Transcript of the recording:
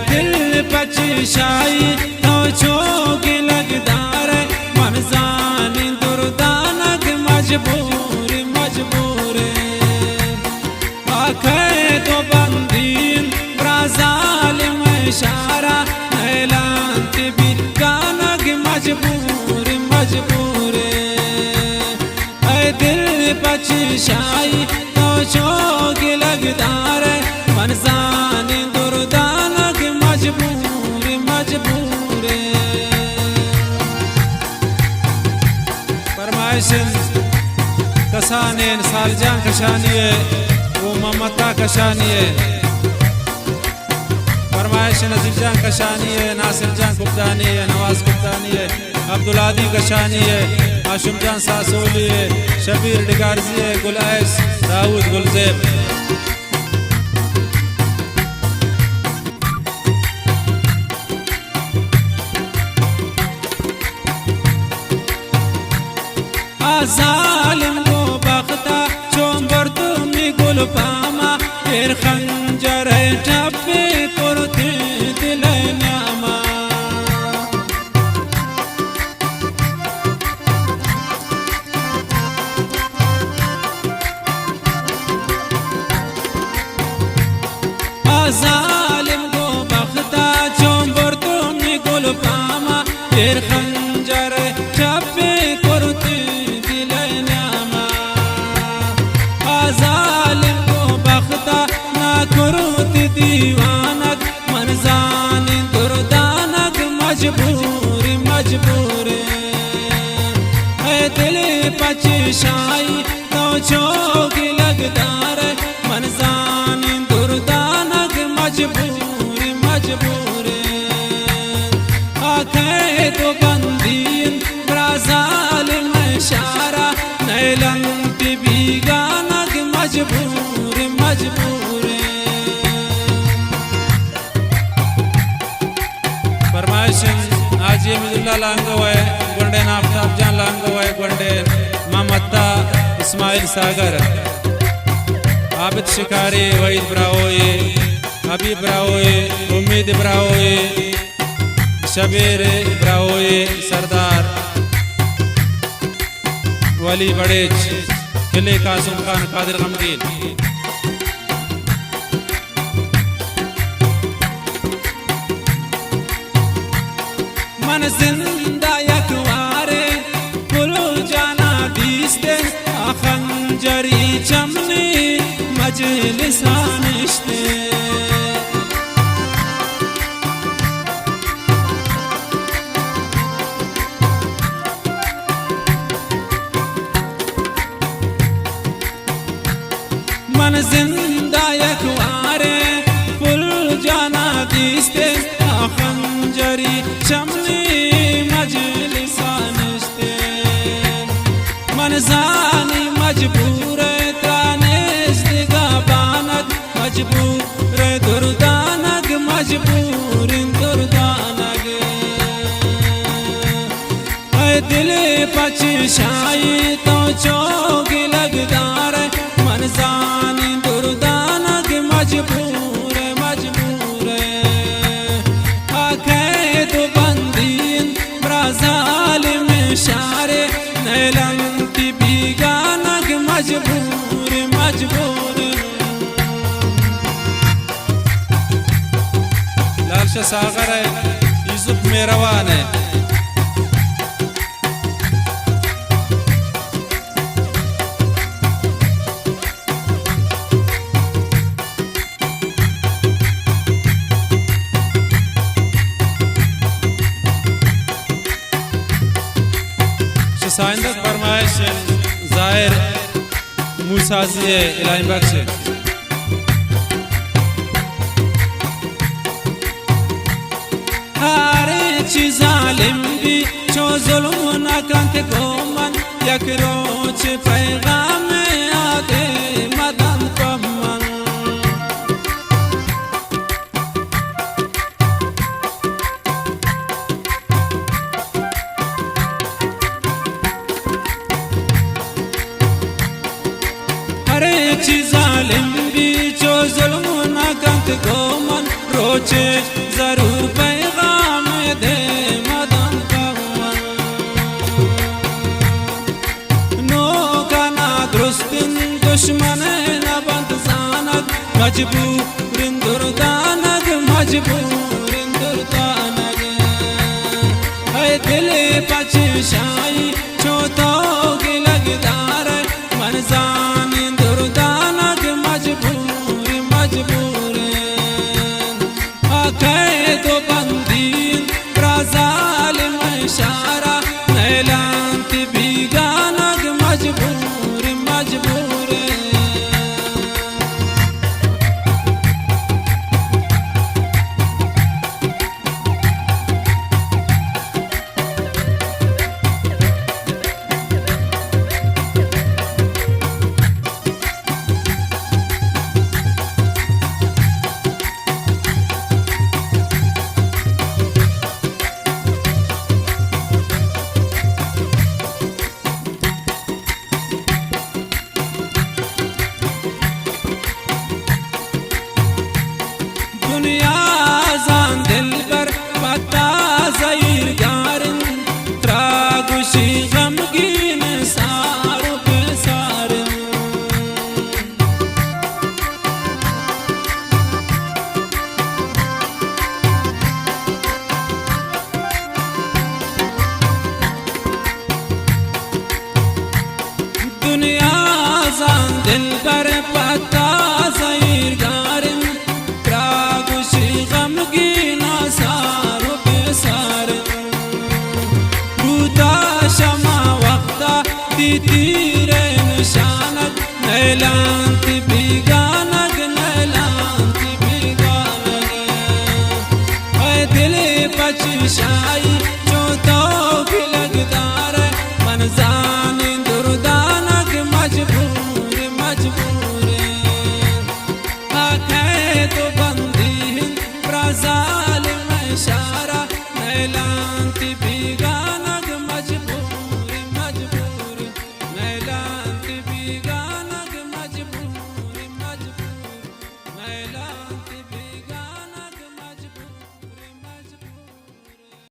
दिल पचशाई तो चोगी लगदार मन जानी दुर्दानक मजबूर मजबूर आखे तो बंदीन ब्राजाल में इशारा ऐलांत भी गानक मजबूर मजबूर दिल पचशाई तो चोगी लगदार मन जानी दुर्दानक मजबूर मजबूर फरमाइशन कसाने सालजान कशानिए वो ममता कशानिए फरमाइश नजीर जान कशानिए नासिर जान कुप्तानिए नवाज कुप्तानिए अब्दुलादी कशानिए हाशिम जान सासोलिए शबीर डिगारजिए गुलैस दाऊद गुलजेब जालिम को बख्ता चोंबर तुम्हें गुल पामा फिर खंजर ठप्पे करते दिल नामा जालिम को बख्ता चोंबर तुम्हें गुल पामा फिर खंजर ठप्पे करते दीवानक मन जानी दुर्दानक मजबूर मजबूर दिल पचशाई तो चोगी लगदार मन जानी दुर्दानक मजबूर मजबूर आखे तो बंदीन ब्राजाल में इशारा नैलंत भी गानक मजबूर मजबूर आजी मिजुल्ला लांगवाय गोंडे नाफ्ताब जान लांगवाय गोंडे ममता इस्माइल सागर आबिद शिकारी वहीद ब्राओए हबीब ब्राओए उम्मीद ब्राओए शबीर ब्राओए सरदार वली बड़ेच किले कासिम खान कादिर गमगीन मन जिंदा यकवारे कुलो जाना दीस्ते खंजरी चमने मजलिसानिश्ते मन जिंदा यकवारे कुलो जाना दीस्ते खंजरी चमने जानी मजबूर त्रानेश दिगाबानक मजबूर दुर्दानक मजबूर दुर्दानक दिल पचशाई तो चोगी लगदार मन जानी दुर्दानक मजबूर मजबूर आखे तो बंदीन ब्राजाल में शारे नैलंत भी गानक मजबूर मजबूर लालशा सागर है यूसुफ मेरवान है साइंदक फरमाइश जाहिर मूसाजी इलाही बख्श हारे चीज जालिम भी चो जुल्म न कंके गोमन यक रोच पैगाम आदे मदन कमन जालिम भी जो जुल्म न कंत गोमन रो रोचे जरूर पैगाम दे मदन का नो गाना दुरुस्तिन दुश्मन न बंद जानक मजबूर दुर्दानक मजबूर दुर्दानक है दिल पचशाई छोतो की लगदार मनजान दुर्दानक मजबूर मजबूर आखे तो बंदीन राजाल मशारा नैलांत भीगानक मजबूर मजबूर दुनिया जान दिल पर पता ज़हीर गारन त्रागुशी गमगीन सारों पे सारन दुनिया जान दिल पर पता ज़हीर गारन शमा वक्ता तीरे निशानक नैलांत भीगानक नैलांत भीगानक है दिल पचशाई चोतो की लगदार मनजान दुर्दानक मजबूर मजबूर आखे तो बंदी राजाल मशारा नैलांत भीगा